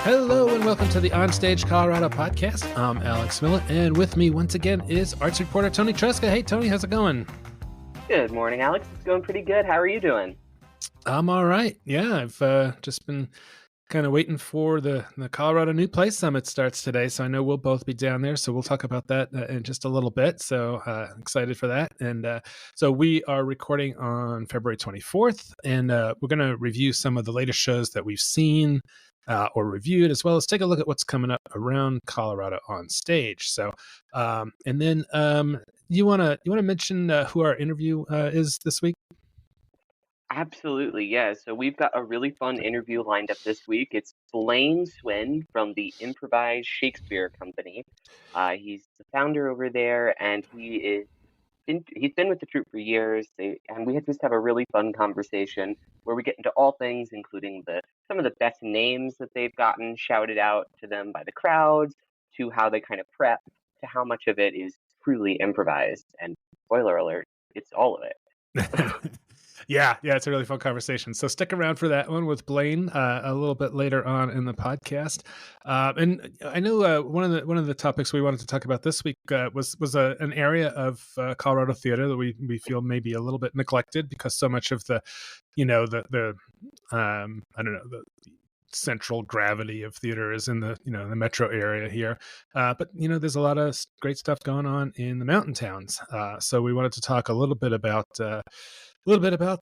Hello and welcome to the OnStage Colorado Podcast. I'm Alex Millett, and with me once again is arts reporter Toni Tresca. Hey, Toni, how's it going? Good morning, Alex. It's going pretty good. How are you doing? I'm all right. Yeah, I've just been kind of waiting for the Colorado New Place Summit starts today, so I know we'll both be down there, so we'll talk about that in just a little bit. So excited for that. And so we are recording on February 24th, and we're going to review some of the latest shows that we've seen or reviewed, as well as take a look at what's coming up around Colorado on stage. So, and then you wanna mention who our interview is this week? Absolutely, yeah. So we've got a really fun interview lined up this week. It's Blaine Swen from the Improvised Shakespeare Company. He's the founder over there, and he's been with the troupe for years. And we just have a really fun conversation where we get into all things, including some of the best names that they've gotten shouted out to them by the crowds, to how they kind of prep, to how much of it is truly improvised. And spoiler alert, it's all of it. Yeah, it's a really fun conversation. So stick around for that one with Blaine a little bit later on in the podcast. And I know one of the topics we wanted to talk about this week was an area of Colorado theater that we feel maybe a little bit neglected, because so much of the central gravity of theater is in the the metro area here, but there's a lot of great stuff going on in the mountain towns. So we wanted to talk a little bit about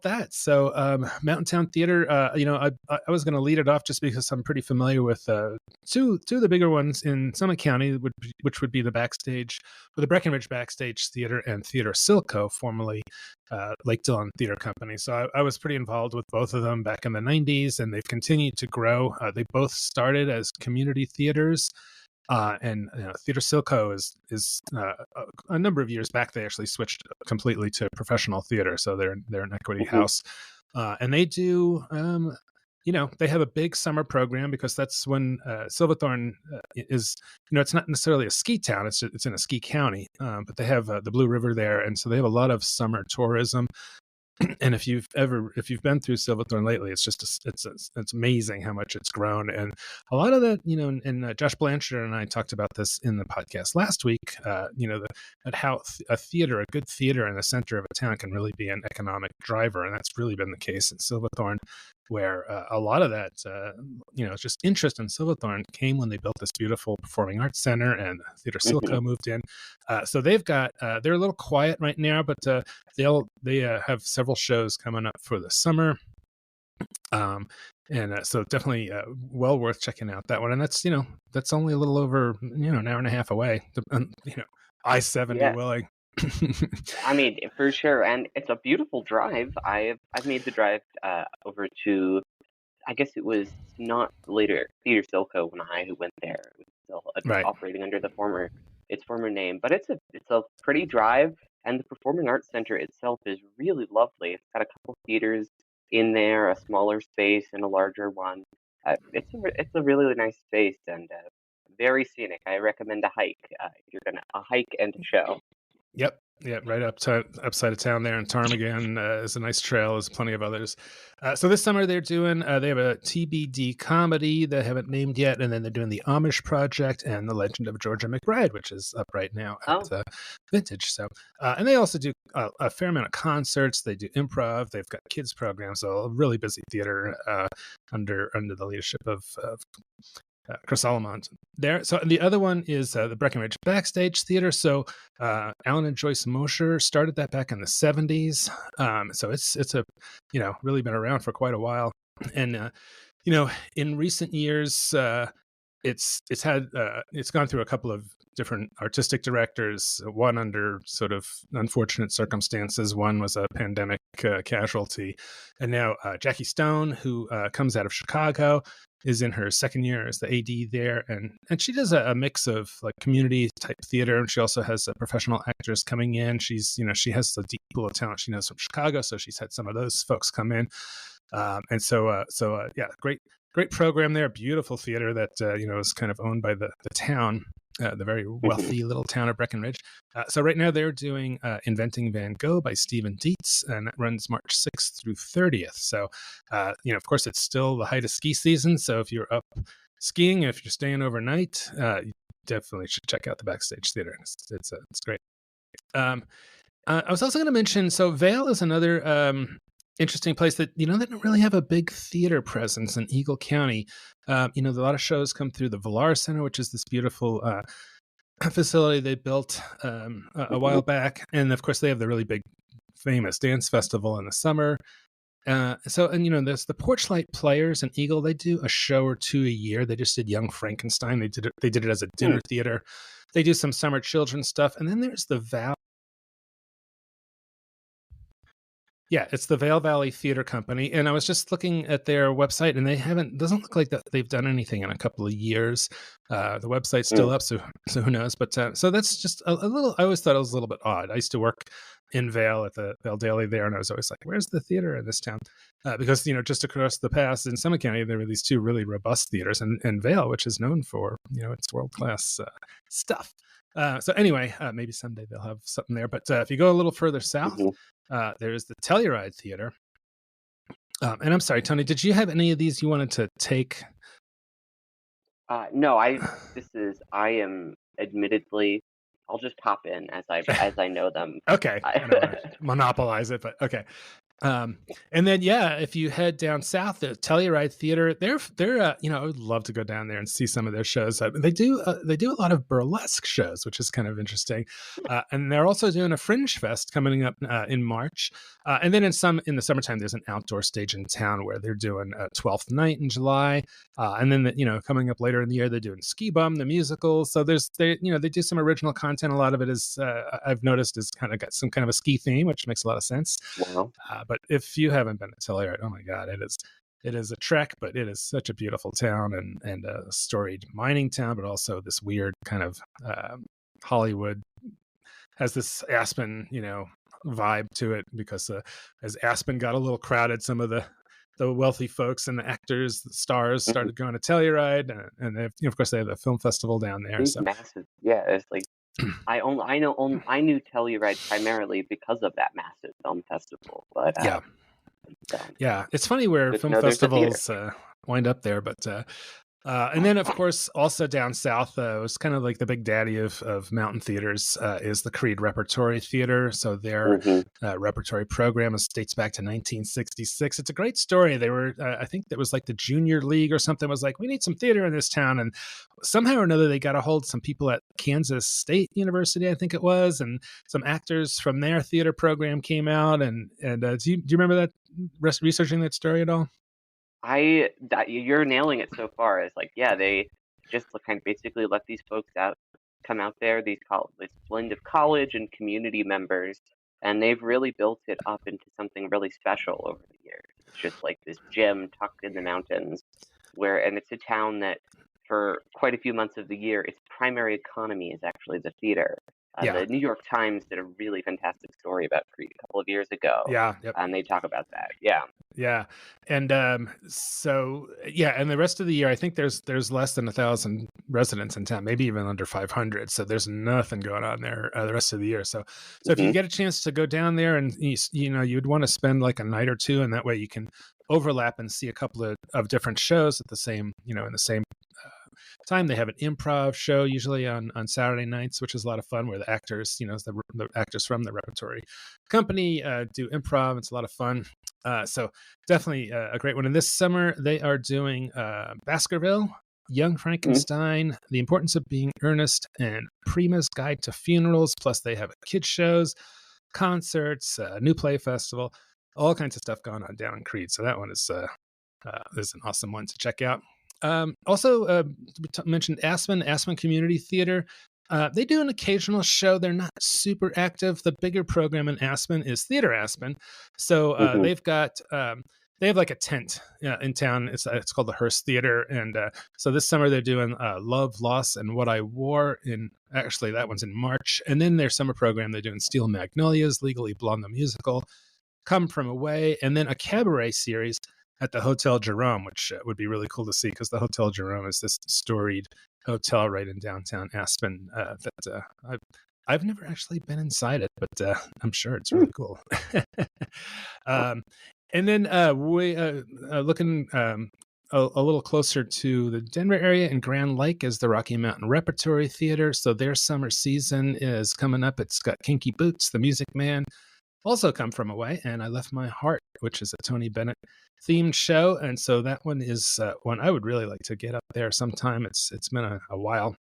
that. So mountain town theater, I was going to lead it off just because I'm pretty familiar with two of the bigger ones in Summit County, which would be the Breckenridge Backstage Theater and Theater Silco, formerly Lake Dillon Theater Company. So I was pretty involved with both of them back in the 90s, and they've continued to grow. They both started as community theaters. And Theater Silco is a number of years back. They actually switched completely to professional theater, so they're an equity house, and they do. They have a big summer program, because that's when Silverthorne is. It's not necessarily a ski town; it's in a ski county, but they have the Blue River there, and so they have a lot of summer tourism. And if you've been through Silverthorne lately, it's just it's amazing how much it's grown. And a lot of that, and Josh Blanchard and I talked about this in the podcast last week. At how a good theater in the center of a town can really be an economic driver, and that's really been the case in Silverthorne, where a lot of that, just interest in Silverthorne came when they built this beautiful performing arts center, and Theater Silco moved in. So they've got they're a little quiet right now, but they have several shows coming up for the summer. So definitely well worth checking out that one. And that's only a little over an hour and a half away. I-70 willing. I mean, for sure, and it's a beautiful drive. I've made the drive over to, I guess it was not later Theater Silco when I went there. It was still operating under its former name, but it's a pretty drive, and the Performing Arts Center itself is really lovely. It's got a couple theaters in there, a smaller space and a larger one. It's a really nice space, and very scenic. I recommend a hike if you're gonna hike and a show. Yep. Yeah, right upside of town there in Ptarmigan is a nice trail. There's plenty of others. So this summer they're doing, they have a TBD comedy they haven't named yet, and then they're doing the Amish Project and the Legend of Georgia McBride, which is up right now at Vintage. So, and they also do a fair amount of concerts. They do improv. They've got kids programs. So a really busy theater under the leadership of Chris Allemont there. So the other one is the Breckenridge Backstage Theater. So Alan and Joyce Mosher started that back in the 70s. So it's a really been around for quite a while. And in recent years, it's gone through a couple of different artistic directors, one under sort of unfortunate circumstances, one was a pandemic casualty, and now Jackie Stone, who comes out of Chicago, is in her second year as the AD there, and she does a mix of like community type theater, and she also has professional actors coming in. She's she has the deep pool of talent she knows from Chicago, so she's had some of those folks come in, and so great program there. Beautiful theater that is kind of owned by the town. The very wealthy little town of Breckenridge. So right now they're doing Inventing Van Gogh by Stephen Dietz, and that runs March 6th through 30th. So, of course, it's still the height of ski season. So if you're up skiing, if you're staying overnight, you definitely should check out the Backstage Theater. It's great. I was also going to mention, so Vail is another interesting place that, they don't really have a big theater presence in Eagle County. A lot of shows come through the Villar Center, which is this beautiful facility they built a while back. And of course, they have the really big, famous dance festival in the summer. There's the Porchlight Players in Eagle. They do a show or two a year. They just did Young Frankenstein. They did it as a dinner theater. They do some summer children's stuff. And then there's the Val. Yeah, it's the Vail Valley Theater Company, and I was just looking at their website, and doesn't look like that they've done anything in a couple of years. The website's still up, so who knows? But so that's just a little. I always thought it was a little bit odd. I used to work in Vail at the Vail Daily there, and I was always like, "Where's the theater in this town?" Because just across the pass in Summit County, there were these two really robust theaters, and Vail, which is known for its world class stuff. So anyway, maybe someday they'll have something there. But if you go a little further south. There's the Telluride Theater. And I'm sorry, Toni, did you have any of these you wanted to take? No, I am admittedly, I'll just pop in as I know them. Okay. I don't want to monopolize it, but okay. And then if you head down south, the Telluride Theater, they're I would love to go down there and see some of their shows. They do a lot of burlesque shows, which is kind of interesting. And they're also doing a Fringe Fest coming up in March. And then in the summertime, there's an outdoor stage in town where they're doing 12th Night in July. And then coming up later in the year, they're doing Ski Bum, the musical. So they do some original content. A lot of it is I've noticed is kind of got some kind of a ski theme, which makes a lot of sense. Wow. But if you haven't been to Telluride, oh my God, it is a trek, but it is such a beautiful town and a storied mining town, but also this weird kind of Hollywood has this Aspen, vibe to it because as Aspen got a little crowded, some of the wealthy folks and the actors, the stars started going to Telluride, and of course they have the film festival down there. It's massive, yeah. It's like I knew Telluride primarily because of that massive film festival, but it's funny where film festivals wind up there, but and then of course also down south it was kind of like the big daddy of mountain theaters is the Creede Repertory Theater. So their repertory program dates back to 1966. It's a great story. They were I think that was like the junior league or something was like, we need some theater in this town, and somehow or another they got a hold of some people at Kansas State University, I think it was, and some actors from their theater program came out, and do you remember that, researching that story at all? You're nailing it so far. It's like, they just kind of basically let these folks come out there, this blend of college and community members, and they've really built it up into something really special over the years. It's just like this gem tucked in the mountains, and it's a town that for quite a few months of the year, its primary economy is actually the theater. The New York Times did a really fantastic story about Creede a couple of years ago. And they talk about that. And and the rest of the year, I think there's less than 1,000 residents in town, maybe even under 500. So there's nothing going on there the rest of the year. So if you get a chance to go down there, and you'd want to spend like a night or two, and that way you can overlap and see a couple of different shows at the same in the same time. They have an improv show usually on Saturday nights, which is a lot of fun, where the actors, the actors from the repertory company do improv. It's a lot of fun. So definitely a great one. And this summer they are doing Baskerville, Young Frankenstein, The Importance of Being Earnest, and Prima's Guide to Funerals. Plus they have kids shows, concerts, new play festival, all kinds of stuff going on down in Creede. So that one is an awesome one to check out. Also, mentioned Aspen Community Theater. They do an occasional show. They're not super active. The bigger program in Aspen is Theater Aspen. So they have like a tent in town. It's called the Hearst Theater. And so this summer they're doing Love, Loss, and What I Wore. Actually, that one's in March. And then their summer program, they're doing Steel Magnolias, Legally Blonde the Musical, Come From Away, and then a cabaret series at the Hotel Jerome, which would be really cool to see, because the Hotel Jerome is this storied hotel right in downtown Aspen that I've never actually been inside it, but I'm sure it's really cool. And then we looking a little closer to the Denver area in Grand Lake is the Rocky Mountain Repertory Theater. So their summer season is coming up. It's got Kinky Boots, The Music Man, also come from away, and I Left My Heart, which is a Tony Bennett themed show. And so that one is one I would really like to get up there sometime. It's been a while.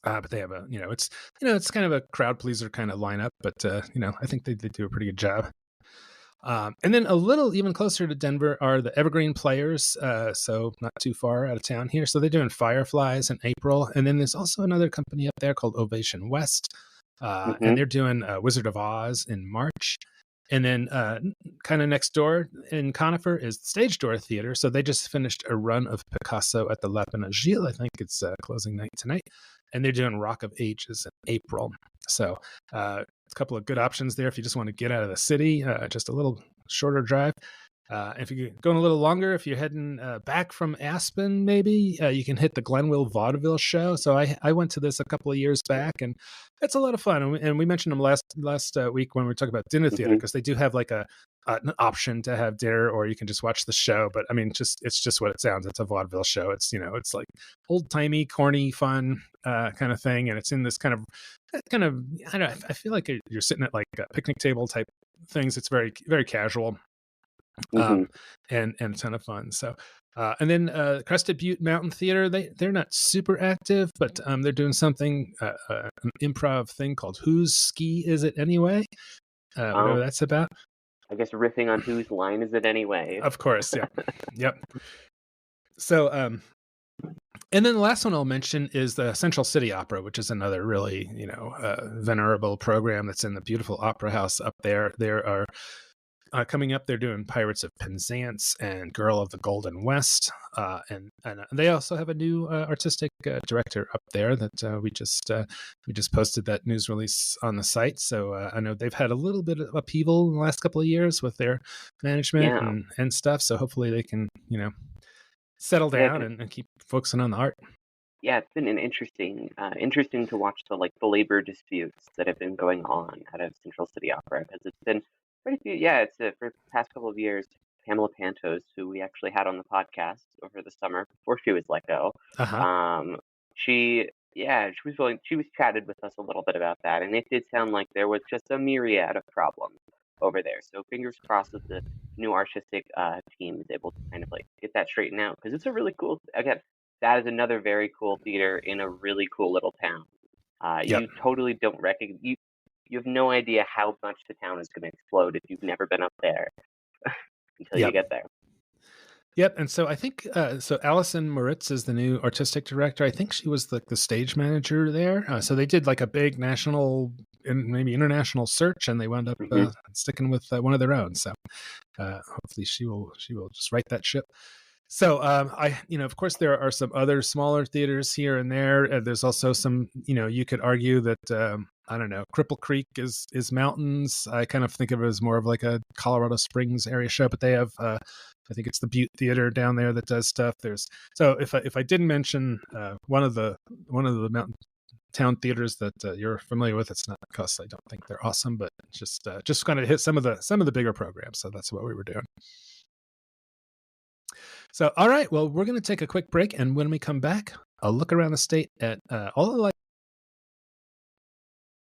But they have it's kind of a crowd pleaser kind of lineup, but I think they do a pretty good job. And then a little even closer to Denver are the Evergreen Players, so not too far out of town here. So they're doing Fireflies in April. And then there's also another company up there called Ovation West, and they're doing Wizard of Oz in March. And then kind of next door in Conifer is the Stage Door Theater. So they just finished a run of Picasso at the Lapin Agile. I think it's closing night tonight. And they're doing Rock of Ages in April. So a couple of good options there if you just want to get out of the city, just a little shorter drive. If you're going a little longer, if you're heading back from Aspen, maybe you can hit the Glenville Vaudeville show. So I went to this a couple of years back, and it's a lot of fun. And we mentioned them last week when we were talking about dinner theater, because they do have like an option to have dinner, or you can just watch the show. But I mean, it's just what it sounds. It's a vaudeville show. It's it's like old timey, corny, fun kind of thing, and it's in this kind of I don't know. I feel like you're sitting at like a picnic table type things. It's very, very casual. And a ton of fun. So and then Crested Butte Mountain Theater, they're not super active, but they're doing something an improv thing called Whose Ski Is It Anyway, whatever that's about. I guess riffing on Whose Line Is It Anyway? Of course. Yeah. Yep. So and then the last one I'll mention is the Central City Opera, which is another really venerable program that's in the beautiful opera house up there. There are coming up, they're doing Pirates of Penzance and Girl of the Golden West, and they also have a new artistic director up there that we just posted that news release on the site. So I know they've had a little bit of upheaval in the last couple of years with their management and stuff. So hopefully they can settle down and keep focusing on the art. Yeah, it's been an interesting to watch the labor disputes that have been going on out of Central City Opera, because it's been pretty few. Yeah, it's for the past couple of years. Pamela Pantos, who we actually had on the podcast over the summer before she was let go. She was chatted with us a little bit about that, and it did sound like there was just a myriad of problems over there. So fingers crossed that the new artistic team is able to kind of get that straightened out, because it's a really cool. Again, that is another very cool theater in a really cool little town. You totally don't recognize. You have no idea how much the town is going to explode if you've never been up there until you get there. Yep. And so I think, so Allison Moritz is the new artistic director. I think she was the stage manager there. So they did like a big national and maybe international search, and they wound up sticking with one of their own. So hopefully she will just right that ship. So of course there are some other smaller theaters here and there. There's also some, you could argue that, I don't know, Cripple Creek is mountains. I kind of think of it as more of like a Colorado Springs area show, but they have, I think it's the Butte Theater down there that does stuff. So if I didn't mention one of the mountain town theaters that you're familiar with, it's not because I don't think they're awesome, but just kind of hit some of the bigger programs. So that's what we were doing. So, all right, well, we're going to take a quick break, and when we come back, I'll look around the state at all the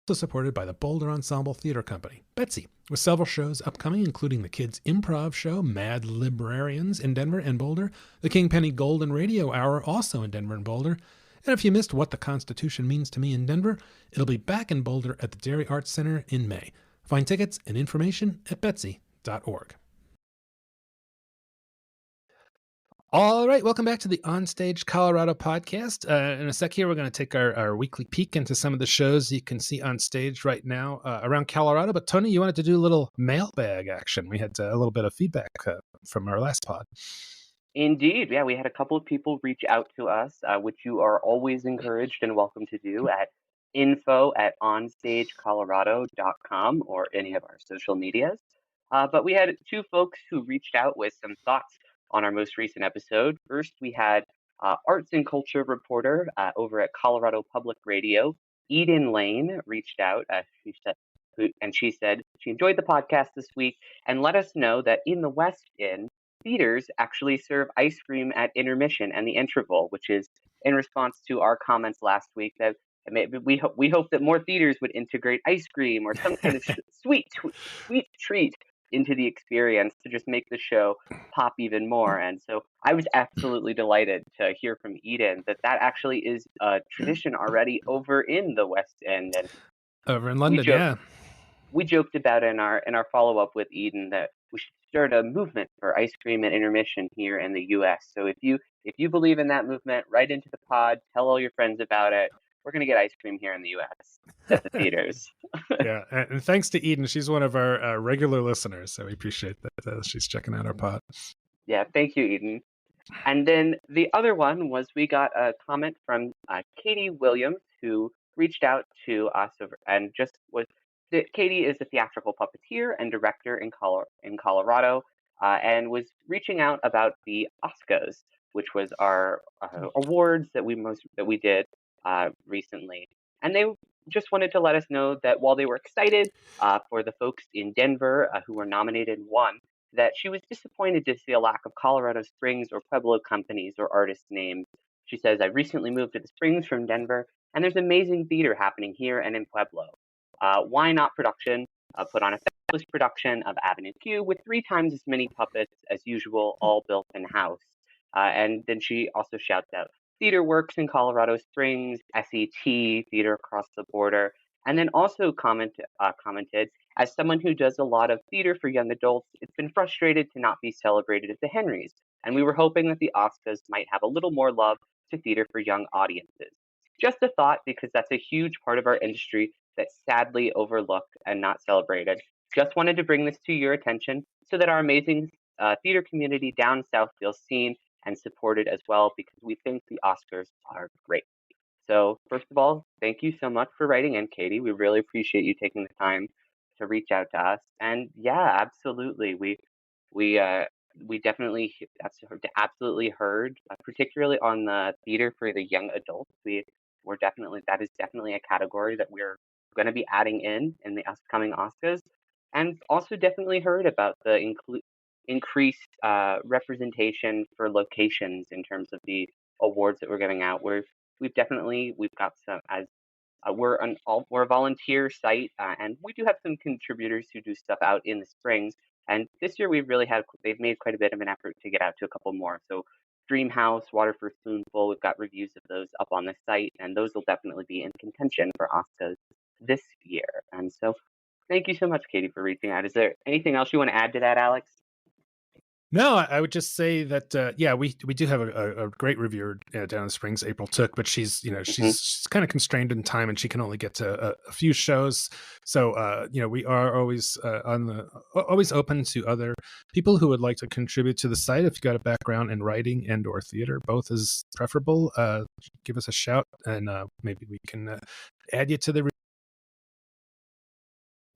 also supported by the Boulder Ensemble Theater Company, Betsy, with several shows upcoming, including the Kids Improv Show, Mad Librarians in Denver and Boulder, the Kingpenny Golden Radio Hour, also in Denver and Boulder, and if you missed What the Constitution Means to Me in Denver, it'll be back in Boulder at the Dairy Arts Center in May. Find tickets and information at betsy.org. All right, welcome back to the OnStage Colorado Podcast. In a sec here, we're going to take our weekly peek into some of the shows you can see on stage right now around Colorado. But Toni, you wanted to do a little mailbag action. We had a little bit of feedback from our last pod. Indeed. Yeah, we had a couple of people reach out to us, which you are always encouraged and welcome to do at info@onstagecolorado.com or any of our social medias. But we had two folks who reached out with some thoughts on our most recent episode. First, we had arts and culture reporter over at Colorado Public Radio, Eden Lane, reached out. She said she enjoyed the podcast this week and let us know that in the West End, theaters actually serve ice cream at intermission and the interval, which is in response to our comments last week that maybe we hope that more theaters would integrate ice cream or some kind of sweet treat into the experience to just make the show pop even more. And so I was absolutely delighted to hear from Eden that actually is a tradition already over in the West End. And Over in we London, joke yeah. we joked about in our follow up with Eden that we should start a movement for ice cream at intermission here in the U.S. So if you believe in that movement, write into the pod, tell all your friends about it. We're gonna get ice cream here in the U.S. at the theaters. Yeah, and thanks to Eden. She's one of our regular listeners, so we appreciate that she's checking out our pod. Yeah, thank you, Eden. And then the other one was we got a comment from Katie Williams, who reached out to us and just was. Katie is a theatrical puppeteer and director in Colorado, and was reaching out about the Oscars, which was our awards that we did recently. And they just wanted to let us know that while they were excited for the folks in Denver who were nominated and won, that she was disappointed to see a lack of Colorado Springs or Pueblo companies or artist names. She says, I recently moved to the Springs from Denver, and there's amazing theater happening here and in Pueblo. Why Not Production put on a fabulous production of Avenue Q with 3 times as many puppets as usual, all built in-house. And then she also shouts out Theater Works in Colorado Springs, SET, Theater Across the Border, and then also commented, as someone who does a lot of theater for young adults, it's been frustrated to not be celebrated at the Henrys, and we were hoping that the Oscars might have a little more love to theater for young audiences. Just a thought, because that's a huge part of our industry that's sadly overlooked and not celebrated. Just wanted to bring this to your attention so that our amazing theater community down south feels seen and supported as well, because we think the Oscars are great. So first of all, thank you so much for writing in, Katie. We really appreciate you taking the time to reach out to us. And yeah, absolutely, we definitely absolutely heard, particularly on the theater for the young adults. That is definitely a category that we're going to be adding in the upcoming Oscars, and also definitely heard about the increased representation for locations in terms of the awards that we're giving out. We've got some as we're a volunteer site, and we do have some contributors who do stuff out in the Springs. And this year they've made quite a bit of an effort to get out to a couple more. So Dreamhouse, Water for a Spoonful, we've got reviews of those up on the site, and those will definitely be in contention for Oscars this year. And so thank you so much, Katie, for reaching out. Is there anything else you want to add to that, Alex? No, I would just say that we do have a great reviewer down in the Springs, April Took, but she's she's kind of constrained in time and she can only get to a few shows. So we are always always open to other people who would like to contribute to the site. If you got a background in writing and or theater, both is preferable. Give us a shout and maybe we can add you to the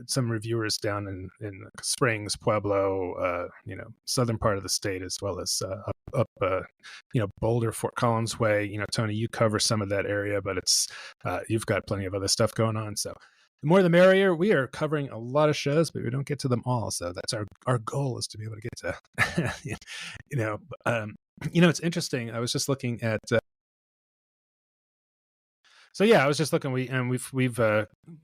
some reviewers down in Springs, Pueblo, southern part of the state, as well as up Boulder, Fort Collins way. Toni, you cover some of that area, but it's you've got plenty of other stuff going on. So the more the merrier. We are covering a lot of shows, but we don't get to them all. So that's our goal, is to be able to get to, it's interesting. I was just looking at. So yeah, I was just looking. We've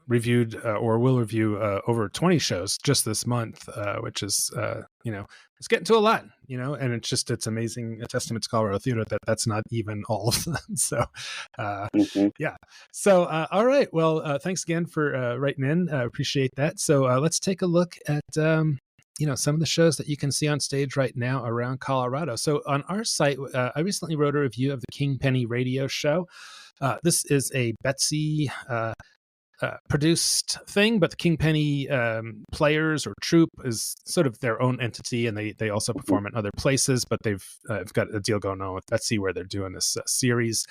reviewed or will review over 20 shows just this month, which is it's getting to a lot, and it's amazing, a testament to Colorado theater that's not even all of them. So yeah. So all right, well, thanks again for writing in. Appreciate that. So let's take a look at some of the shows that you can see on stage right now around Colorado. So on our site, I recently wrote a review of the Kingpenny radio show. This is a Betsy produced thing, but the Kingpenny players or troupe is sort of their own entity, and they also perform in other places, but they've got a deal going on with Betsy where they're doing this series.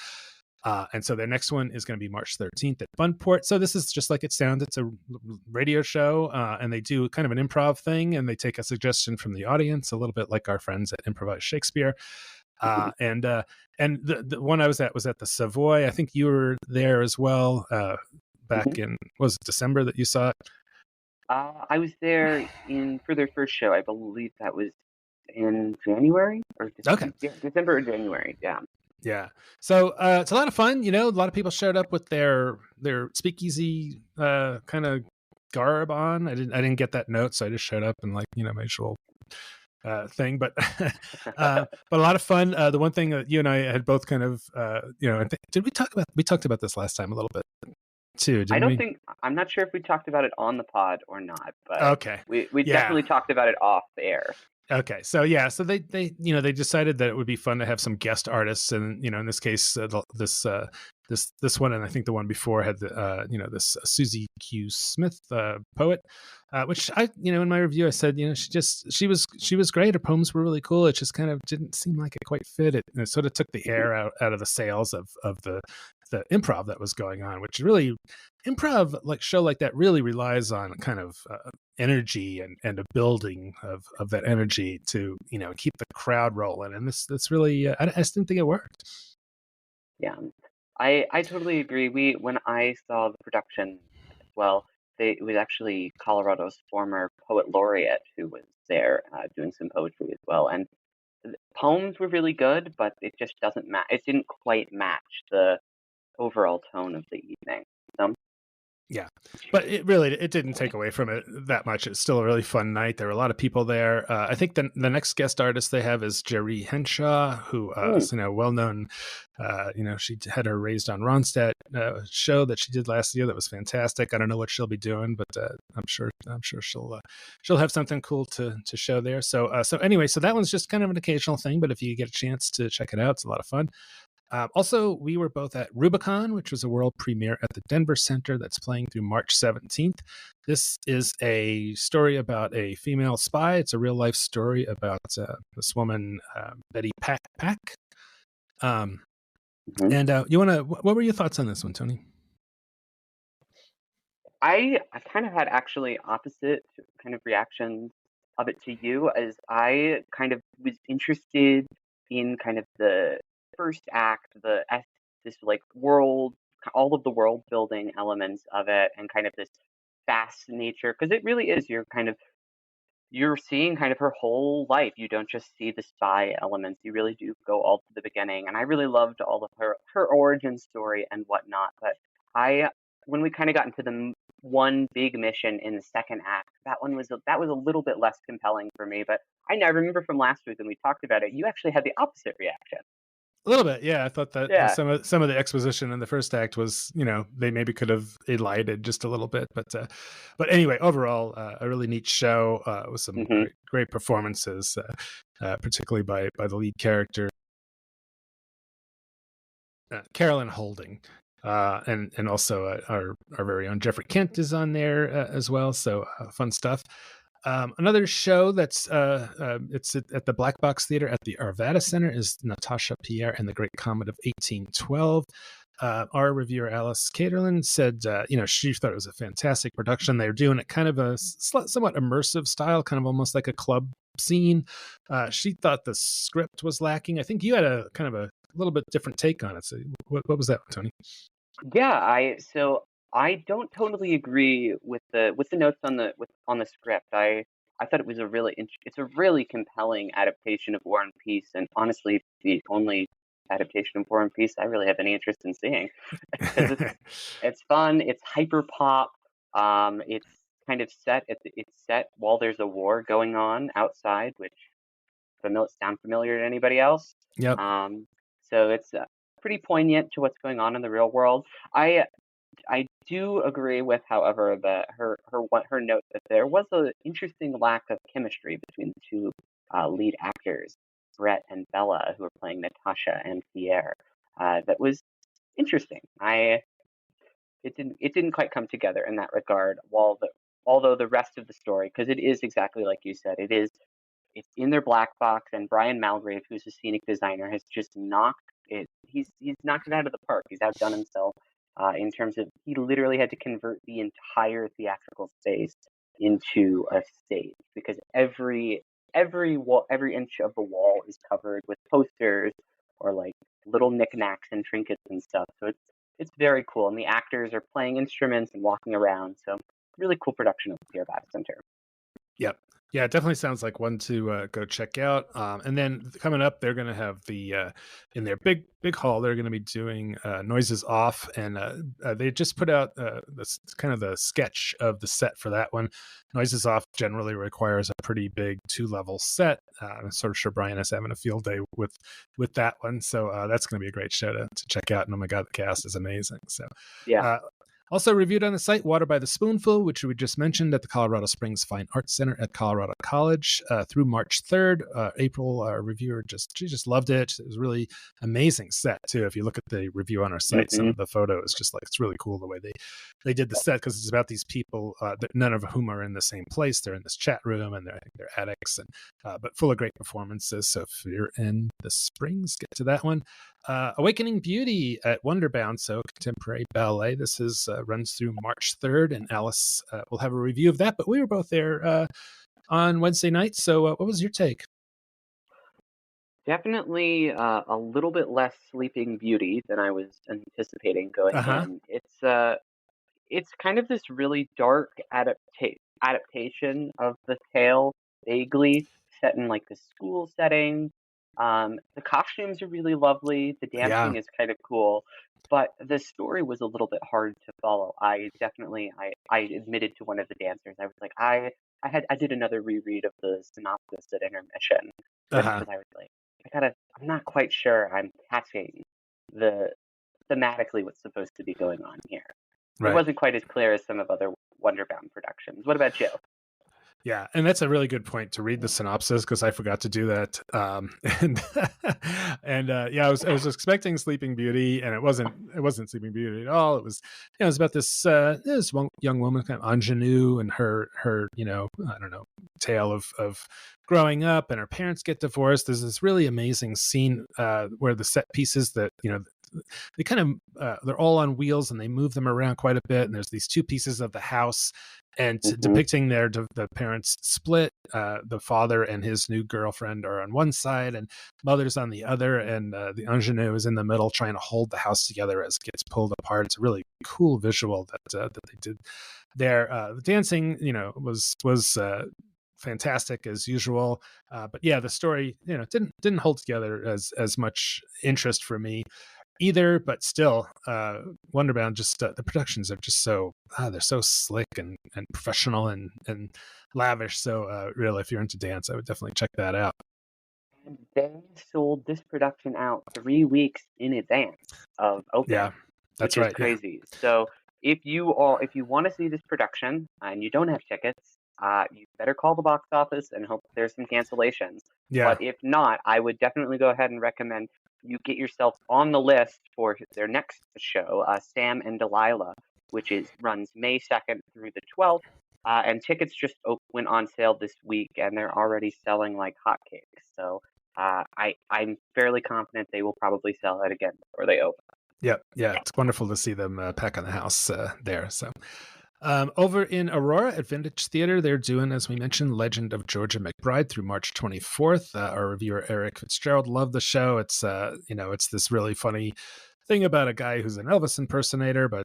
And so their next one is going to be March 13th at Bunport. So this is just like it sounds. It's a radio show, and they do kind of an improv thing, and they take a suggestion from the audience, a little bit like our friends at Improvised Shakespeare. And the one I was at the Savoy. I think you were there as well, back in, was it December that you saw it? I was there for their first show. I believe that was in January or Okay. December or January. Yeah. Yeah. So it's a lot of fun. A lot of people showed up with their speakeasy kind of garb on. I didn't get that note, so I just showed up in my usual thing, but but a lot of fun. The one thing that you and I had both kind of did we talked about this last time a little bit too, I didn't don't we? think I'm not sure if we talked about it on the pod or not, but Okay. we Yeah. definitely talked about it off the air. Okay, so yeah, so they decided that it would be fun to have some guest artists, and in this case, this one, and I think the one before had the this Susie Q. Smith poet, which I in my review I said she was great. Her poems were really cool. It just kind of didn't seem like it quite fit. It sort of took the air out of the sails of the improv that was going on, which really improv show like that really relies on kind of energy and a building of that energy to keep the crowd rolling, and this really I just didn't think it worked. Yeah, I totally agree. When I saw the production as well, it was actually Colorado's former poet laureate who was there doing some poetry as well, and the poems were really good, but it just doesn't match. It didn't quite match the overall tone of the evening. So, Yeah, but it didn't take away from it that much. It's still a really fun night. There were a lot of people there. I think the next guest artist they have is Jerry Henshaw, who is well known. She had her Raised on Ronstadt show that she did last year that was fantastic. I don't know what she'll be doing, but I'm sure she'll have something cool to show there. So anyway, so that one's just kind of an occasional thing, but if you get a chance to check it out, it's a lot of fun. Also, we were both at Rubicon, which was a world premiere at the Denver Center that's playing through March 17th. This is a story about a female spy. It's a real life story about this woman, Betty Pack. And what were your thoughts on this one, Tony? I kind of had actually opposite kind of reactions of it to you, as I kind of was interested in kind of the first act, this world, all of the world building elements of it, and kind of this fast nature, because it really is. You're seeing kind of her whole life. You don't just see the spy elements. You really do go all to the beginning, and I really loved all of her origin story and whatnot. But when we kind of got into the one big mission in the second act, that was a little bit less compelling for me. But I remember from last week when we talked about it, you actually had the opposite reaction. A little bit, yeah. I thought that Yeah. some of the exposition in the first act was, they maybe could have elided just a little bit, but anyway, overall, a really neat show with some great performances, particularly by the lead character, Carolyn Holding. And also our very own Jeffrey Kent is on there as well. So fun stuff. Another show that's it's at the Black Box Theater at the Arvada Center is Natasha Pierre and the Great Comet of 1812. Our reviewer Alice Caterlin said, she thought it was a fantastic production. They're doing it kind of a somewhat immersive style, kind of almost like a club scene. She thought the script was lacking. I think you had a kind of a little bit different take on it. So what was that, Tony? Yeah, I don't totally agree with the notes on the script. I thought it was it's a really compelling adaptation of War and Peace, and honestly, the only adaptation of War and Peace I really have any interest in seeing, because it's fun, it's hyper pop, it's kind of it's set while there's a war going on outside, which sound familiar to anybody else? Yep. So it's pretty poignant to what's going on in the real world. I do agree with, however, that her note that there was an interesting lack of chemistry between the two lead actors, Brett and Bella, who are playing Natasha and Pierre. That was interesting. It didn't quite come together in that regard. Although the rest of the story, because it is exactly like you said, it's in their black box, and Brian Malgrave, who's a scenic designer, has just knocked it. He's knocked it out of the park. He's outdone himself in terms of, he literally had to convert the entire theatrical space into a stage, because every inch of the wall is covered with posters or like little knickknacks and trinkets and stuff. So it's very cool, and the actors are playing instruments and walking around. So really cool production of the Arvada Center. Yep. Yeah, it definitely sounds like one to go check out. And then coming up, they're going to have in their big hall. They're going to be doing Noises Off, and they just put out this kind of the sketch of the set for that one. Noises Off generally requires a pretty big 2-level set. I'm sort of sure Brian is having a field day with that one, so that's going to be a great show to check out. And oh my god, the cast is amazing. So. Yeah. Uh, Also reviewed on the site, Water by the Spoonful, which we just mentioned at the Colorado Springs Fine Arts Center at Colorado College through March 3rd. April, our reviewer, she just loved it. It was really amazing set, too. If you look at the review on our site, some of the photo is just like, it's really cool the way they did the set, because it's about these people, none of whom are in the same place. They're in this chat room, and I think they're addicts, but full of great performances. So if you're in the Springs, get to that one. Awakening Beauty at Wonderbound, so contemporary ballet. This is runs through March 3rd, and Alice will have a review of that. But we were both there on Wednesday night. So what was your take? Definitely a little bit less Sleeping Beauty than I was anticipating going in. It's kind of this really dark adaptation of the tale, vaguely set in like the school setting. The costumes are really lovely. The dancing is kind of cool, but the story was a little bit hard to follow. I admitted to one of the dancers. I was like, I did another reread of the synopsis at intermission because I was like, I'm not quite sure I'm catching the thematically what's supposed to be going on here. It wasn't quite as clear as some of other Wonderbound productions. What about you? Yeah, and that's a really good point to read the synopsis, because I forgot to do that. And yeah, I was expecting Sleeping Beauty, and it wasn't Sleeping Beauty at all. It was about this one young woman, kind of ingenue, and her I don't know, tale of growing up, and her parents get divorced. There's this really amazing scene where the set pieces that they kind of they're all on wheels, and they move them around quite a bit, and there's these two pieces of the house, and depicting the parents split. The father and his new girlfriend are on one side, and mother's on the other, and the ingenue is in the middle, trying to hold the house together as it gets pulled apart. It's a really cool visual that they did there. The dancing was fantastic as usual, but yeah, the story didn't hold together as much interest for me either. But still, Wonderbound, just the productions are just so they're so slick and professional and lavish. So really, if you're into dance, I would definitely check that out. And they sold this production out 3 weeks in advance of opening. Yeah, that's which right. is crazy. Yeah. So if you want to see this production and you don't have tickets, you better call the box office and hope there's some cancellations. Yeah. But if not, I would definitely go ahead and recommend you get yourself on the list for their next show, Sam and Delilah, which runs May 2nd through the 12th. And tickets just went on sale this week, and they're already selling like hotcakes. So I'm fairly confident they will probably sell it again before they open. Yeah, it's wonderful to see them pack on the house there. So over in Aurora at Vintage Theater, they're doing, as we mentioned, Legend of Georgia McBride through March 24th. Our reviewer Eric Fitzgerald loved the show. It's it's this really funny thing about a guy who's an Elvis impersonator, but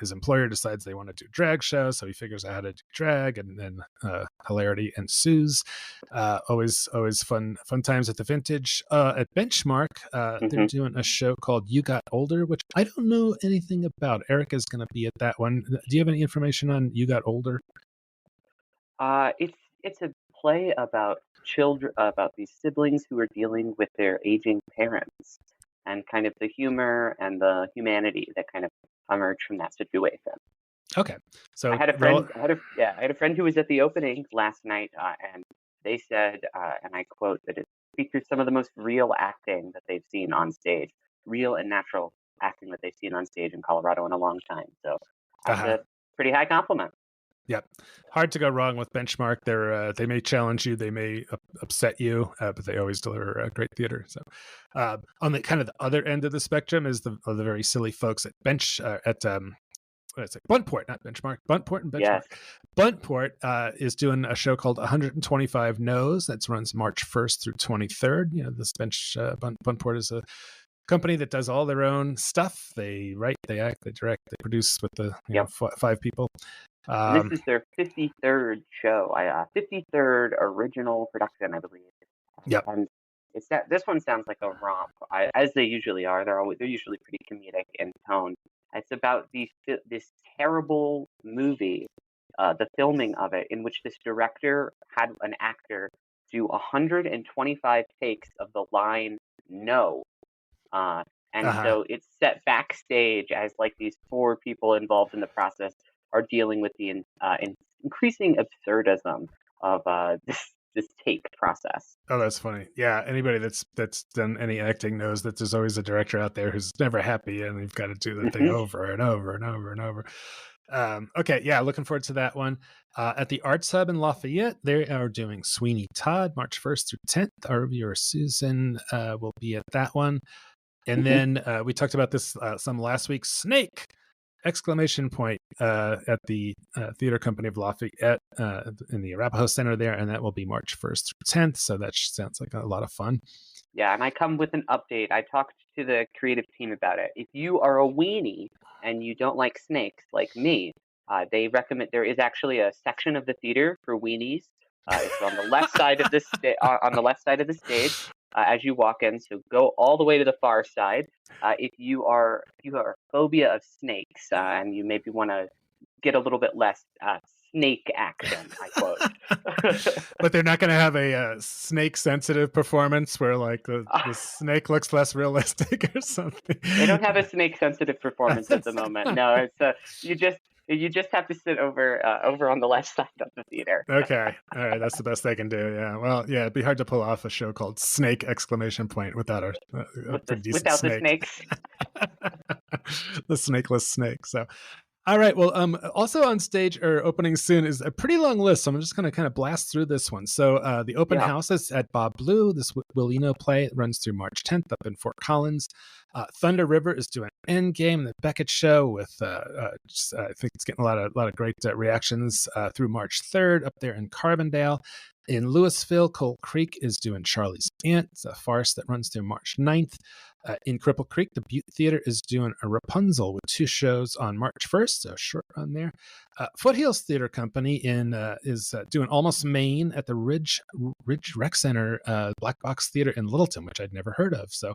his employer decides they want to do drag show, so he figures out how to do drag, and then hilarity ensues. Always fun times at the Vintage. At Benchmark, they're doing a show called You Got Older, which I don't know anything about. Eric is going to be at that one. Do you have any information on You Got Older? It's a play about children, about these siblings who are dealing with their aging parents, and kind of the humor and the humanity that kind of emerged from that situation. Okay, so I had a friend who was at the opening last night, and they said, and I quote, that it features some of the most real acting that they've seen on stage, real and natural acting that they've seen on stage in Colorado in a long time. So that's a pretty high compliment. Yep. Hard to go wrong with Benchmark. They may challenge you, they may upset you, but they always deliver great theater. So on the kind of the other end of the spectrum is the very silly folks at Buntport, not Benchmark. Buntport and Benchmark. Yes. Buntport is doing a show called 125 No's that runs March 1st through 23rd. This Buntport is a company that does all their own stuff. They write, they act, they direct, they produce with the 5 people. And this Um, is their 53rd show, 53rd original production, I believe. yep. And this one sounds like a romp, as they usually are. They're usually pretty comedic in tone. It's about this terrible movie, the filming of it, in which this director had an actor do 125 takes of the line "no," and Uh-huh. so it's set backstage as like these four people involved in the process are dealing with the increasing absurdism of this take process. Oh, that's funny. Yeah, anybody that's done any acting knows that there's always a director out there who's never happy, and you've got to do that thing Hmm. over and over and over and over. Okay, yeah, looking forward to that one. At the Arts Hub in Lafayette, they are doing Sweeney Todd, March 1st through 10th. Our reviewer Susan will be at that one. And Hmm. then we talked about this some last week. Snake! Exclamation point at the Theater Company of Lafayette in the Arapahoe Center there, and that will be March 1st through 10th. So that sounds like a lot of fun. Yeah, and I come with an update. I talked to the creative team about it. If you are a weenie and you don't like snakes, like me, they recommend there is actually a section of the theater for weenies. It's on the left side of the on the left side of the stage as you walk in. So go all the way to the far side. If you are a phobia of snakes and you maybe want to get a little bit less snake action, I quote. But they're not going to have a snake sensitive performance where like the snake looks less realistic or something. They don't have a snake sensitive performance at the moment. No, it's you just have to sit over on the left side of the theater. Okay. All right. That's the best they can do. Yeah. Well, yeah, it'd be hard to pull off a show called Snake exclamation point without a pretty decent Without the snake. snakes. The snakeless snake. So all right. Well, also on stage or opening soon is a pretty long list. So I'm just going to kind of blast through this one. So the open Yeah. house is at Bob Blue. This Willino play it runs through March 10th up in Fort Collins. Thunder River is doing Endgame, the Beckett show with I think it's getting a lot of great reactions through March 3rd up there in Carbondale. In Louisville, Coal Creek is doing Charlie's Aunt. It's a farce that runs through March 9th. In Cripple Creek, the Butte Theater is doing a Rapunzel with 2 shows on March 1st, so short run there. Foothills Theater Company is doing Almost Maine at the Ridge Rec Center Black Box Theater in Littleton, which I'd never heard of. So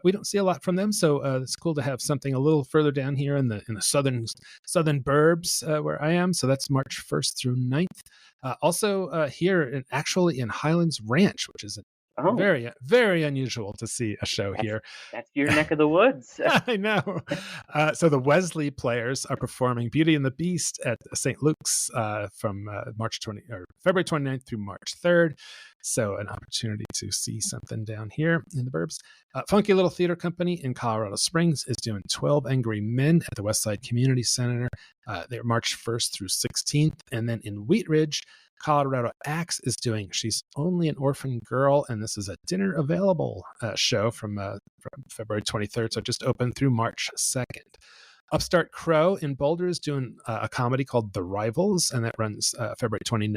we don't see a lot from them. So it's cool to have something a little further down here in the southern burbs where I am. So that's March 1st through 9th. Also here actually in Highlands Ranch, which is Oh, very, very unusual to see a show here. that's your neck of the woods. I know. So the Wesley Players are performing Beauty and the Beast at St. Luke's from February 29th through March 3rd. So an opportunity to see something down here in the burbs. Funky Little Theater Company in Colorado Springs is doing 12 Angry Men at the Westside Community Center. They're March 1st through 16th. And then in Wheat Ridge, Colorado Axe is doing She's Only an Orphan Girl, and this is a dinner available show from February 23rd, so just open through March 2nd. Upstart Crow in Boulder is doing a comedy called The Rivals, and that runs February 29th.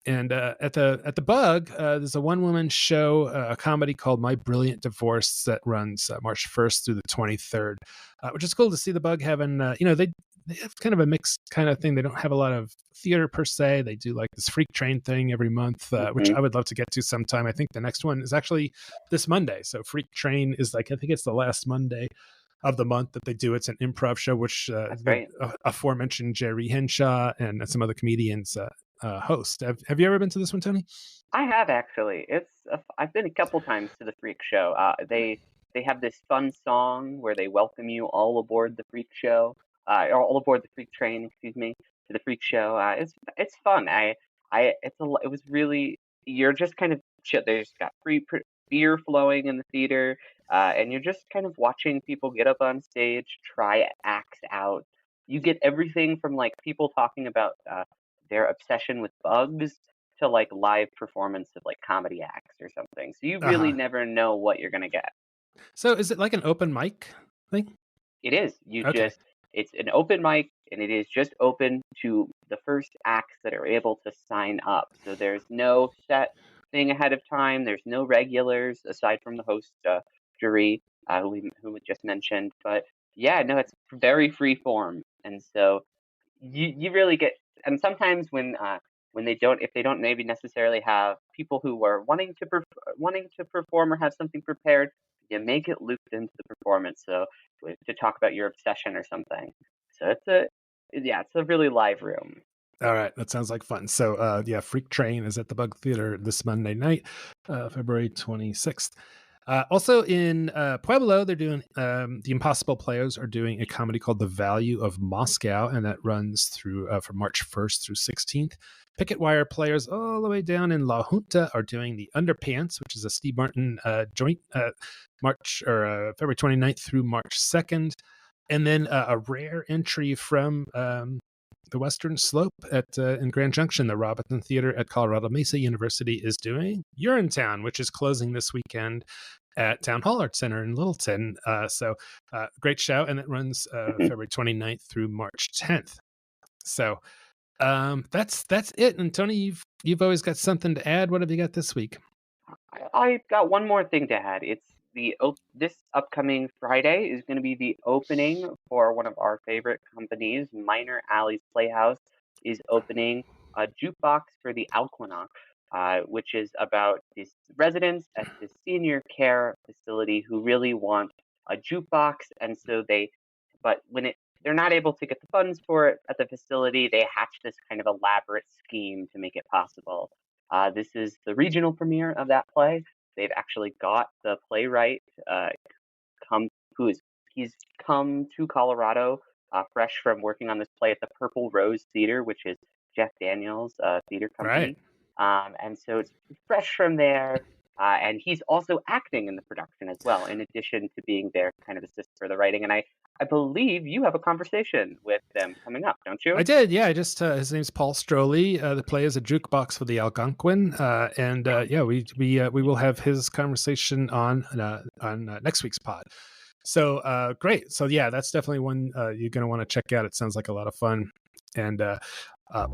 And at the Bug, there's a one-woman show, a comedy called My Brilliant Divorce that runs March 1st through the 23rd, which is cool to see the Bug having, they have kind of a mixed kind of thing. They don't have a lot of theater per se. They do like this Freak Train thing every month, which I would love to get to sometime. I think the next one is actually this Monday. So Freak Train is I think it's the last Monday of the month that they do. It's an improv show, which the aforementioned Jerry Henshaw and some other comedians host. Have you ever been to this one, Tony? I have actually. I've been a couple times to the Freak Show. They have this fun song where they welcome you all aboard the Freak Show, or all aboard the Freak Train, excuse me, to the Freak Show. It's fun. It was really, you're just kind of chill. There's got free beer flowing in the theater, and you're just kind of watching people get up on stage, try acts out. You get everything from like people talking about their obsession with bugs to like live performance of like comedy acts or something. So you really never know what you're gonna get. So is it like an open mic thing? It is. Okay. It's an open mic and it is just open to the first acts that are able to sign up. So there's no set thing ahead of time. There's no regulars aside from the host jury who we just mentioned. But Yeah, no, it's very free form, and so you really get. And sometimes when they don't, if they don't maybe necessarily have people who are wanting to perform or have something prepared, you make it looped into the performance. So to talk about your obsession or something. So it's a really live room. All right, that sounds like fun. So, Freak Train is at the Bug Theater this Monday night, February 26th. Also in Pueblo, they're doing the Impossible Players are doing a comedy called The Value of Moscow, and that runs through from March 1st through 16th. Picket Wire Players all the way down in La Junta are doing The Underpants, which is a Steve Martin joint February 29th through March 2nd. And then a rare entry from the Western Slope in Grand Junction, the Robinson Theater at Colorado Mesa University is doing Urinetown, which is closing this weekend at Town Hall Arts Center in Littleton. So great show, and it runs February 29th through March 10th. So that's it. And Toni, you've always got something to add. What have you got this week? I got one more thing to add. It's this upcoming Friday is going to be the opening for one of our favorite companies. Minor Alley's Playhouse is opening a jukebox for the Alquinac, which is about these residents at the senior care facility who really want a jukebox, and so they're not able to get the funds for it at the facility, they hatch this kind of elaborate scheme to make it possible. This is the regional premiere of that play. They've actually got the playwright he's come to Colorado fresh from working on this play at the Purple Rose Theater, which is Jeff Daniels' theater company. Right. And so it's fresh from there. And he's also acting in the production as well, in addition to being there kind of assist for the writing. And I believe you have a conversation with them coming up, don't you? I did, yeah. I just his name's Paul Stroley. The play is a jukebox for the Algonquin, we will have his conversation on next week's pod. So great. So yeah, that's definitely one you're going to want to check out. It sounds like a lot of fun, and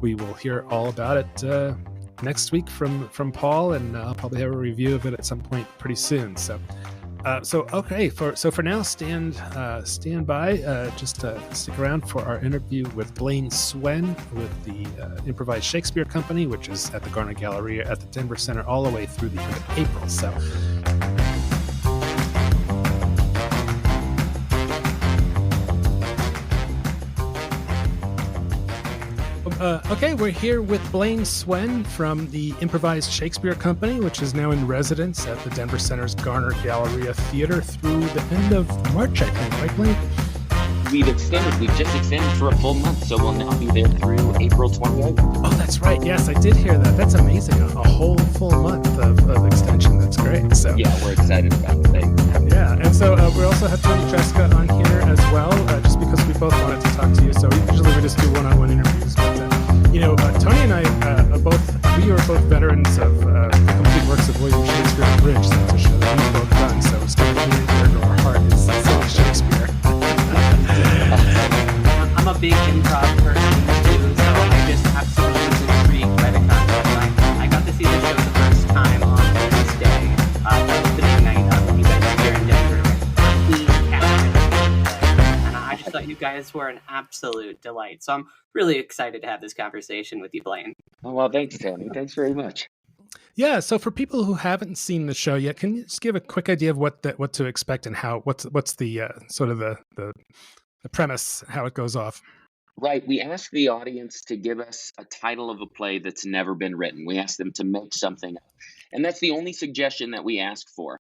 we will hear all about it next week from Paul, and I'll probably have a review of it at some point pretty soon. So okay. For now, stand by. Just stick around for our interview with Blaine Swen with the Improvised Shakespeare Company, which is at the Garner Galleria at the Denver Center all the way through the end of April. So. Okay, we're here with Blaine Swen from the Improvised Shakespeare Company, which is now in residence at the Denver Center's Garner Galleria Theater through the end of March, I think, right, Blaine? We've just extended for a full month, so we'll now be there through April 28th. Oh, that's right. Yes, I did hear that. That's amazing. A whole full month of extension. That's great. So yeah, we're excited about the thing. Yeah, and so we also have Toni Tresca on here as well, just because we both wanted to talk to you. So usually we just do one-on-one interviews, but Toni and I are both veterans of the complete works of William Shakespeare Bridge. That's a show that we've both done, so it's kind of near and dear to our heart. It's Shakespeare. I'm a big improv person too, so I just absolutely was intrigued by the concept. I got to see the show the first time on Wednesday, the opening night when you guys were here in Denver. And I just thought you guys were an absolute delight. So I'm really excited to have this conversation with you, Blaine. Oh, well, thanks, Toni. Thanks very much. Yeah, so for people who haven't seen the show yet, can you just give a quick idea of what to expect and what's the sort of the premise, how it goes off? Right. We ask the audience to give us a title of a play that's never been written. We ask them to make something up. And that's the only suggestion that we ask for.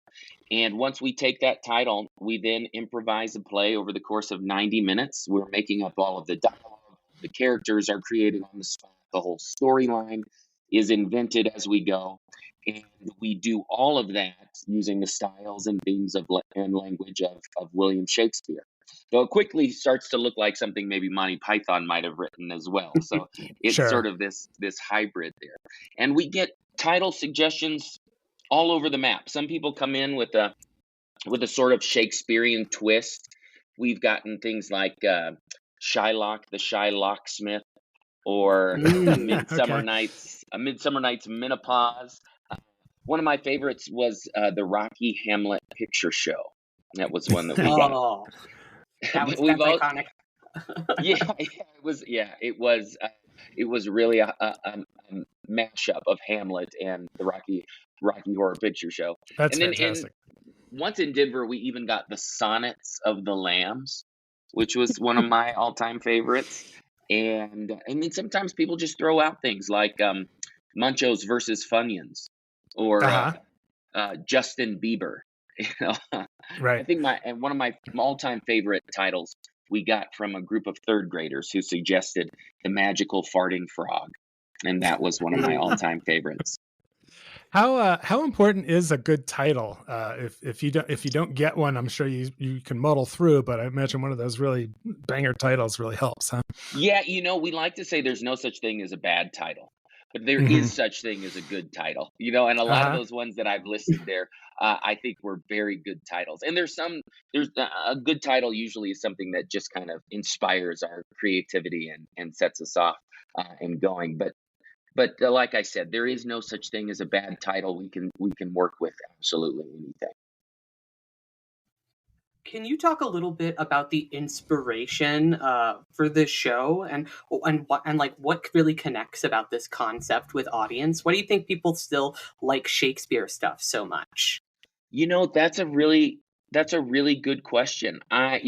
And once we take that title, we then improvise a play over the course of 90 minutes. We're making up all of the dialogue. The characters are created on the spot. The whole storyline is invented as we go. And we do all of that using the styles and themes and language of William Shakespeare. So it quickly starts to look like something maybe Monty Python might have written as well. So it's Sure. sort of this hybrid there. And we get title suggestions all over the map. Some people come in with a sort of Shakespearean twist. We've gotten things like Shylock, the Shy Locksmith, or a Midsummer Night's Menopause. One of my favorites was the Rocky Hamlet picture show. That was one that we got. But That's we've all, iconic. it was really a mashup of Hamlet and the Rocky Horror Picture Show. That's And then fantastic. once in Denver, we even got the Sonnets of the Lambs, which was one of my all-time favorites. And I mean, sometimes people just throw out things like Munchos versus Funyuns, or Justin Bieber. You know, I Right. think one of my all-time favorite titles we got from a group of third graders who suggested the magical farting frog, and that was one of my all-time favorites. How important is a good title? If you don't get one, I'm sure you can muddle through, but I imagine one of those really banger titles really helps, huh? Yeah, we like to say there's no such thing as a bad title, but there is such thing as a good title. And a lot of those ones that I've listed there, I think were very good titles. And there's a good title usually is something that just kind of inspires our creativity and sets us off and going. But like I said, there is no such thing as a bad title. We can work with absolutely anything. Can you talk a little bit about the inspiration for this show and what really connects about this concept with audience? Why do you think people still like Shakespeare stuff so much? That's a really good question. I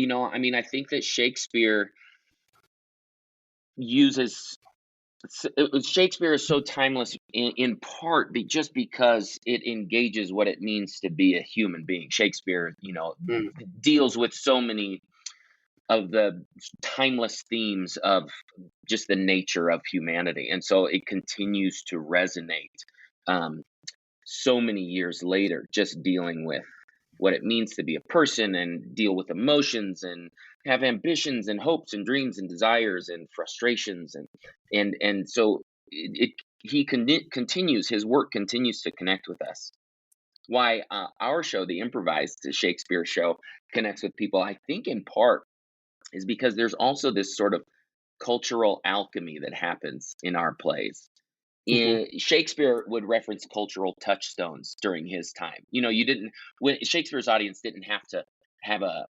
think that Shakespeare Shakespeare is so timeless in part just because it engages what it means to be a human being. Shakespeare, deals with so many of the timeless themes of just the nature of humanity. And so it continues to resonate so many years later, just dealing with what it means to be a person and deal with emotions and have ambitions and hopes and dreams and desires and frustrations and so his work continues to connect with us. Why our show, the Improvised Shakespeare Show, connects with people, I think in part is because there's also this sort of cultural alchemy that happens in our plays. Shakespeare would reference cultural touchstones during his time. When Shakespeare's audience didn't have to have a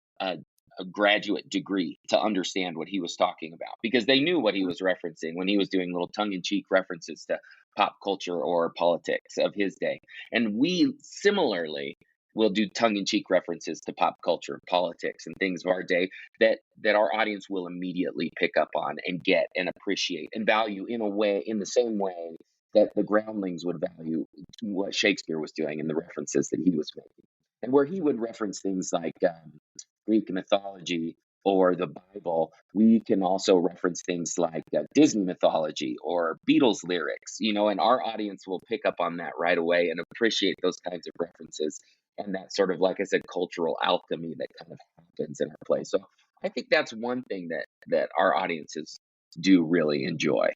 graduate degree to understand what he was talking about, because they knew what he was referencing when he was doing little tongue-in-cheek references to pop culture or politics of his day. And we similarly will do tongue-in-cheek references to pop culture, politics, and things of our day that our audience will immediately pick up on and get and appreciate and value in the same way that the groundlings would value what Shakespeare was doing and the references that he was making. And where he would reference things like Greek mythology or the Bible, we can also reference things like Disney mythology or Beatles lyrics, and our audience will pick up on that right away and appreciate those kinds of references and that sort of, like I said, cultural alchemy that kind of happens in our play. So I think that's one thing that our audiences do really enjoy.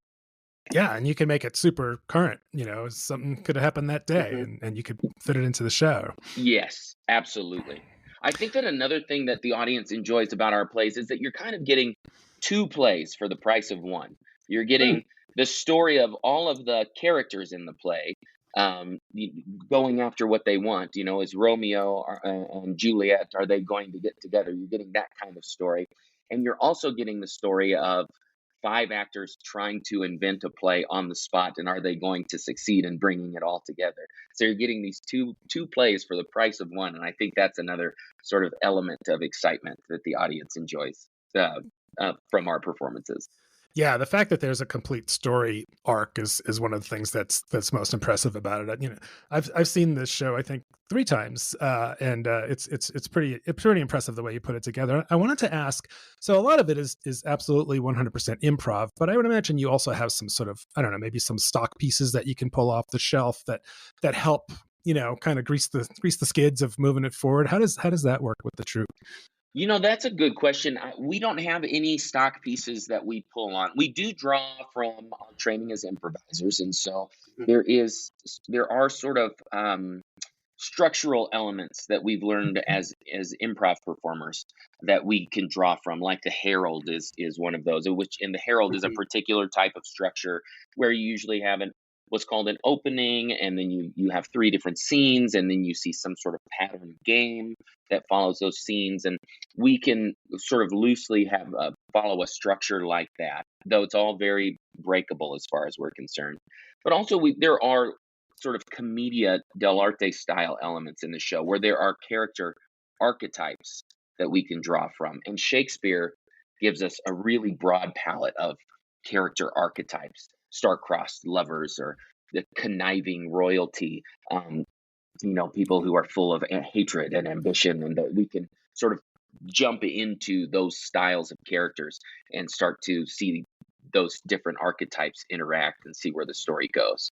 Yeah, and you can make it super current. Something could have happened that day, and you could fit it into the show. Yes, absolutely. I think that another thing that the audience enjoys about our plays is that you're kind of getting two plays for the price of one. You're getting the story of all of the characters in the play, going after what they want. Is Romeo and Juliet, are they going to get together? You're getting that kind of story. And you're also getting the story of 5 actors trying to invent a play on the spot, and are they going to succeed in bringing it all together? So you're getting these two plays for the price of one, and I think that's another sort of element of excitement that the audience enjoys from our performances. Yeah, the fact that there's a complete story arc is one of the things that's most impressive about it. I've seen this show I think 3 times, and it's pretty impressive the way you put it together. I wanted to ask, so a lot of it is absolutely 100% improv, but I would imagine you also have some sort of, I don't know, maybe some stock pieces that you can pull off the shelf that help kind of grease the skids of moving it forward. How does that work with the troupe? That's a good question. We don't have any stock pieces that we pull on. We do draw from our training as improvisers, and so there are sort of structural elements that we've learned as improv performers that we can draw from. Like the Herald is one of those, the Herald is a particular type of structure where you usually have what's called an opening, and then you have 3 different scenes, and then you see some sort of pattern game that follows those scenes, and we can sort of loosely have follow a structure like that, though it's all very breakable as far as we're concerned. But also there are sort of commedia dell'arte style elements in the show where there are character archetypes that we can draw from, and Shakespeare gives us a really broad palette of character archetypes, star-crossed lovers or the conniving royalty, people who are full of hatred and ambition, and that we can sort of jump into those styles of characters and start to see those different archetypes interact and see where the story goes.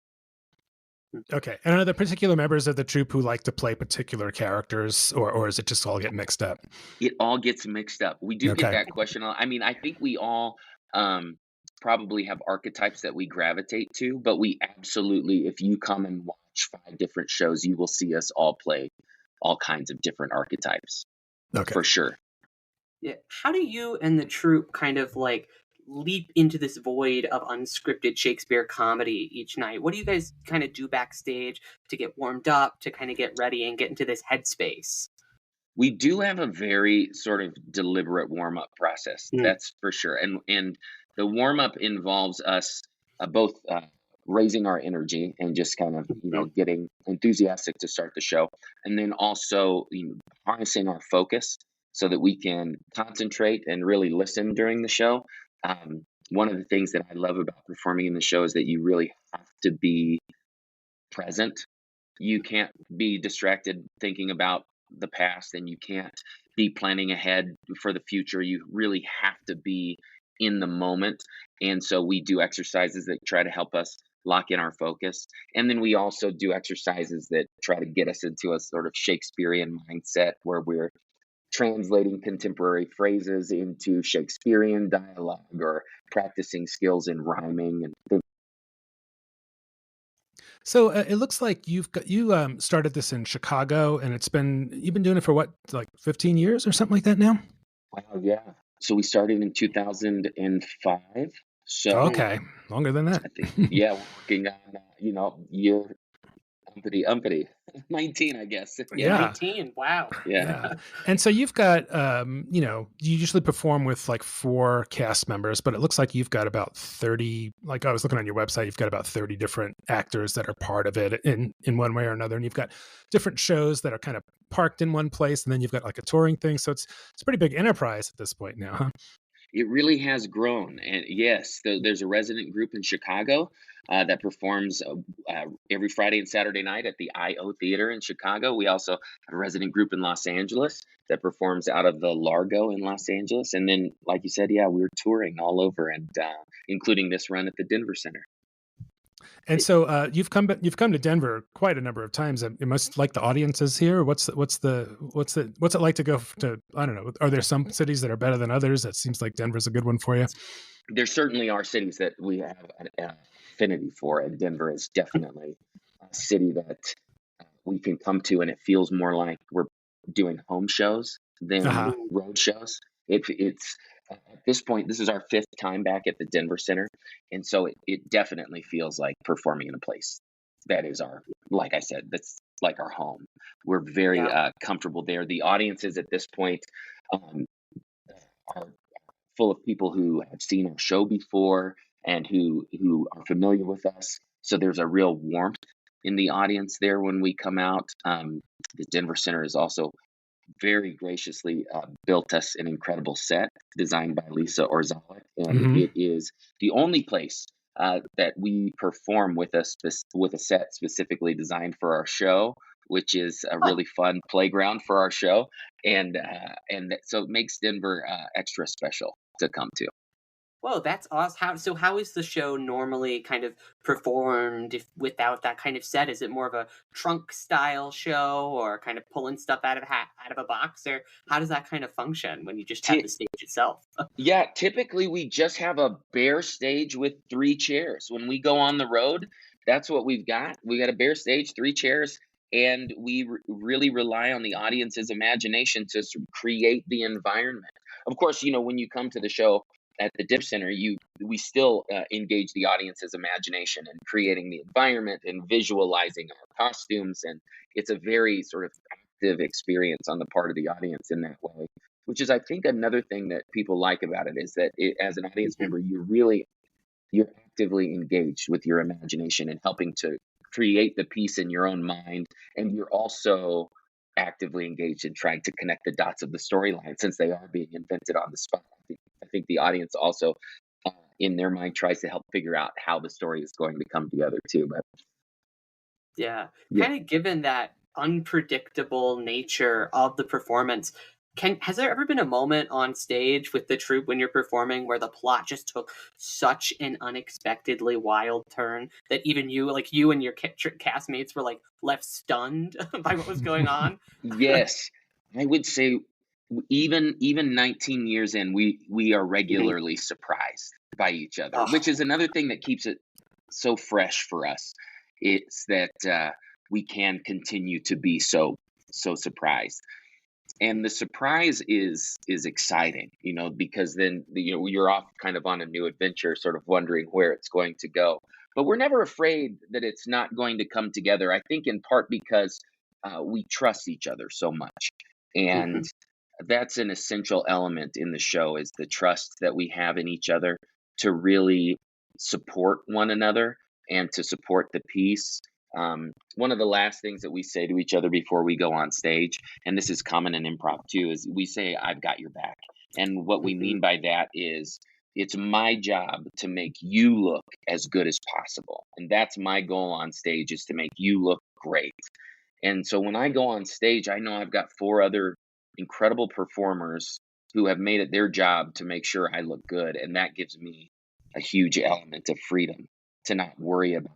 Okay. And are there particular members of the troupe who like to play particular characters, or is it just all get mixed up? It all gets mixed up. We do get that question. I mean, I think we all probably have archetypes that we gravitate to, but we absolutely, if you come and watch 5 different shows, you will see us all play all kinds of different archetypes. Okay. For sure. Yeah. How do you and the troupe kind of like leap into this void of unscripted Shakespeare comedy each night? What do you guys kind of do backstage to get warmed up, to kind of get ready and get into this headspace? We do have a very sort of deliberate warm-up process. That's for sure. And the warm-up involves us both raising our energy and just kind of, getting enthusiastic to start the show. And then also harnessing our focus so that we can concentrate and really listen during the show. One of the things that I love about performing in the show is that you really have to be present. You can't be distracted thinking about the past, and you can't be planning ahead for the future. You really have to be in the moment. And so we do exercises that try to help us lock in our focus. And then we also do exercises that try to get us into a sort of Shakespearean mindset where we're translating contemporary phrases into Shakespearean dialogue or practicing skills in rhyming and things. So it looks like you started this in Chicago, and you've been doing it for what, like 15 years or something like that now? Wow, yeah. So we started in 2005. So okay, longer than that. Yeah, we're working on year umpity 19, I guess. Yeah. 19. Wow. Yeah. And so you've got you usually perform with like 4 cast members, but it looks like you've got about 30, like I was looking on your website, you've got about 30 different actors that are part of it in one way or another, and you've got different shows that are kind of parked in one place, and then you've got like a touring thing, so it's a pretty big enterprise at this point now, huh? It really has grown. And yes, there's a resident group in Chicago that performs every Friday and Saturday night at the I.O. Theater in Chicago. We also have a resident group in Los Angeles that performs out of the Largo in Los Angeles. And then, like you said, we're touring all over, and including this run at the Denver Center. And so you've come to Denver quite a number of times. It must like the audiences here. What's it like to go to? I don't know. Are there some cities that are better than others? It seems like Denver's a good one for you. There certainly are cities that we have an affinity for, and Denver is definitely a city that we can come to, and it feels more like we're doing home shows than road shows. It's at this point, this is our 5th time back at the Denver Center. And so it definitely feels like performing in a place that is like I said, that's like our home. We're very comfortable there. The audiences at this point are full of people who have seen our show before and who are familiar with us. So there's a real warmth in the audience there when we come out. The Denver Center is also very graciously built us an incredible set designed by Lisa Orzalek, and it is the only place that we perform with a set specifically designed for our show, which is a really fun playground for our show, and so it makes Denver extra special to come to. Whoa, that's awesome. How is the show normally kind of performed without that kind of set? Is it more of a trunk style show, or kind of pulling stuff out of a box, or how does that kind of function when you just have the stage itself? Yeah, typically we just have a bare stage with 3 chairs. When we go on the road, that's what we've got. We got a bare stage, 3 chairs, and we really rely on the audience's imagination to create the environment. Of course, when you come to the show, at the Dip Center, we still engage the audience's imagination in creating the environment and visualizing our costumes, and it's a very sort of active experience on the part of the audience in that way. Which is, I think, another thing that people like about it is that as an audience member, you're actively engaged with your imagination and helping to create the piece in your own mind, and you're also actively engaged in trying to connect the dots of the storyline since they are being invented on the spot. I think the audience also, in their mind, tries to help figure out how the story is going to come together too. But yeah, kind of given that unpredictable nature of the performance, has there ever been a moment on stage with the troupe when you're performing where the plot just took such an unexpectedly wild turn that even you and your castmates were like left stunned by what was going on? Yes, I would say even 19 years in, we are regularly surprised by each other, which is another thing that keeps it so fresh for us. It's that we can continue to be so surprised. And the surprise is exciting, because then you're off kind of on a new adventure, sort of wondering where it's going to go. But we're never afraid that it's not going to come together. I think in part because we trust each other so much, and that's an essential element in the show, is the trust that we have in each other to really support one another and to support the piece. One of the last things that we say to each other before we go on stage, and this is common in improv too, is we say, "I've got your back." And what we mean by that is it's my job to make you look as good as possible. And that's my goal on stage, is to make you look great. And so when I go on stage, I know I've got 4 other incredible performers who have made it their job to make sure I look good. And that gives me a huge element of freedom to not worry about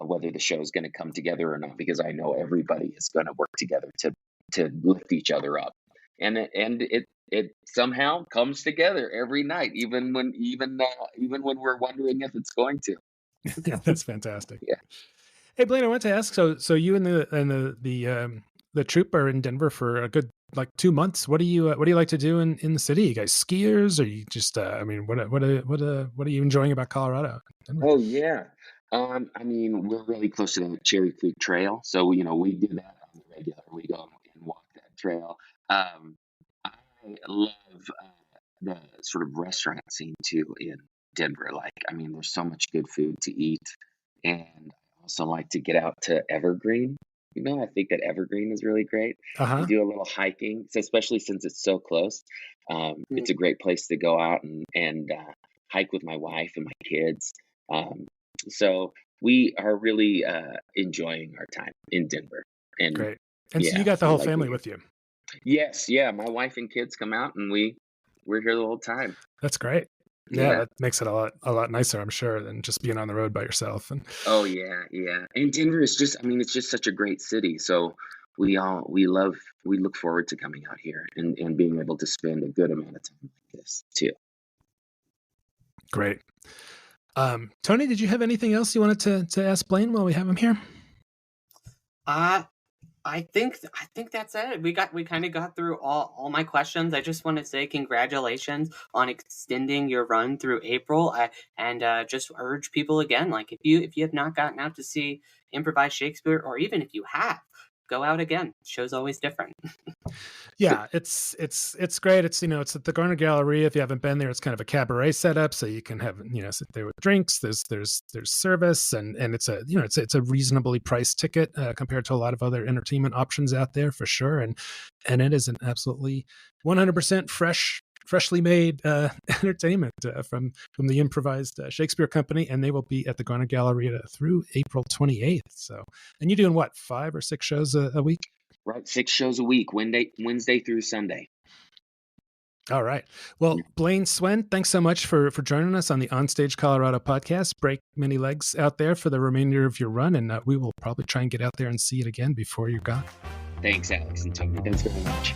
whether the show is going to come together or not, because I know everybody is going to work together to lift each other up, and it somehow comes together every night, even when we're wondering if it's going to. That's fantastic. Yeah. Hey Blaine, I want to ask. So you and the troupe are in Denver for a good 2 months. What do you like to do in the city? You guys skiers, or you just what are you enjoying about Colorado? Denver? Oh yeah. We're really close to the Cherry Creek Trail, so we do that on the regular. We go and walk that trail. I love the sort of restaurant scene too in Denver. There's so much good food to eat, and I also like to get out to Evergreen. I think that Evergreen is really great. We do a little hiking, especially since it's so close. It's a great place to go out and hike with my wife and my kids. So we are really enjoying our time in Denver. And great. And so you got the whole family with you? Yes. Yeah. My wife and kids come out, and we're here the whole time. That's great. Yeah, that makes it a lot nicer, I'm sure, than just being on the road by yourself. And oh yeah. And Denver is just, it's just such a great city. So we look forward to coming out here and being able to spend a good amount of time like this too. Great. Toni, did you have anything else you wanted to ask Blaine while we have him here? I think that's it. We kind of got through all my questions. I just want to say congratulations on extending your run through April. And just urge people again, if you have not gotten out to see Improvised Shakespeare, or even if you have, go out again. The show's always different. Yeah, it's great. It's it's at the Garner Galleria. If you haven't been there, it's kind of a cabaret setup, so you can have sit there with drinks. There's service, and it's a reasonably priced ticket compared to a lot of other entertainment options out there for sure. And it is an absolutely 100% freshly made entertainment from the Improvised Shakespeare Company, and they will be at the Garner Galleria through April 28th. So, and you're doing what, 5 or 6 shows a week? Right, 6 shows a week, Wednesday through Sunday. All right. Well, Blaine Swen, thanks so much for joining us on the OnStage Colorado podcast. Break many legs out there for the remainder of your run, and we will probably try and get out there and see it again before you're gone. Thanks, Alex and Toni. Thanks very much.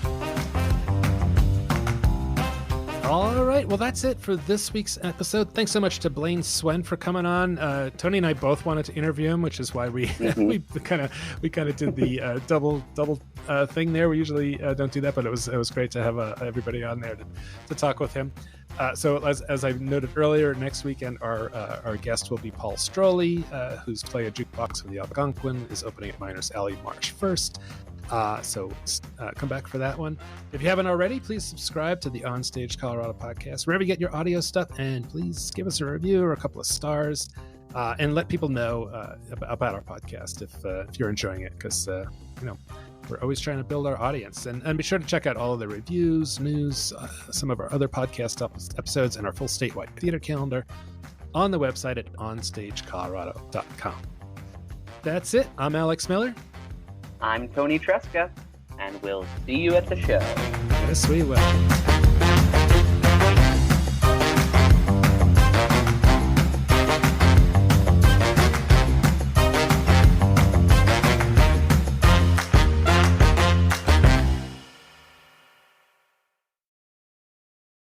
All right. Well, that's it for this week's episode. Thanks so much to Blaine Swen for coming on. Toni and I both wanted to interview him, which is why we kind of did the double thing there. We usually don't do that, but it was great to have everybody on there to talk with him. So as I noted earlier, next weekend our guest will be Paul Stroley, whose play A Jukebox for the Algonquin is opening at Miners Alley March 1st. So come back for that one. If you haven't already, please subscribe to the OnStage Colorado Podcast, wherever you get your audio stuff, and please give us a review or a couple of stars, and let people know about our podcast if you're enjoying it, because we're always trying to build our audience. And be sure to check out all of the reviews, news, some of our other podcast episodes, and our full statewide theater calendar on the website at onstagecolorado.com. That's it. I'm Alex Miller. I'm Toni Tresca, and we'll see you at the show. Yes, we will.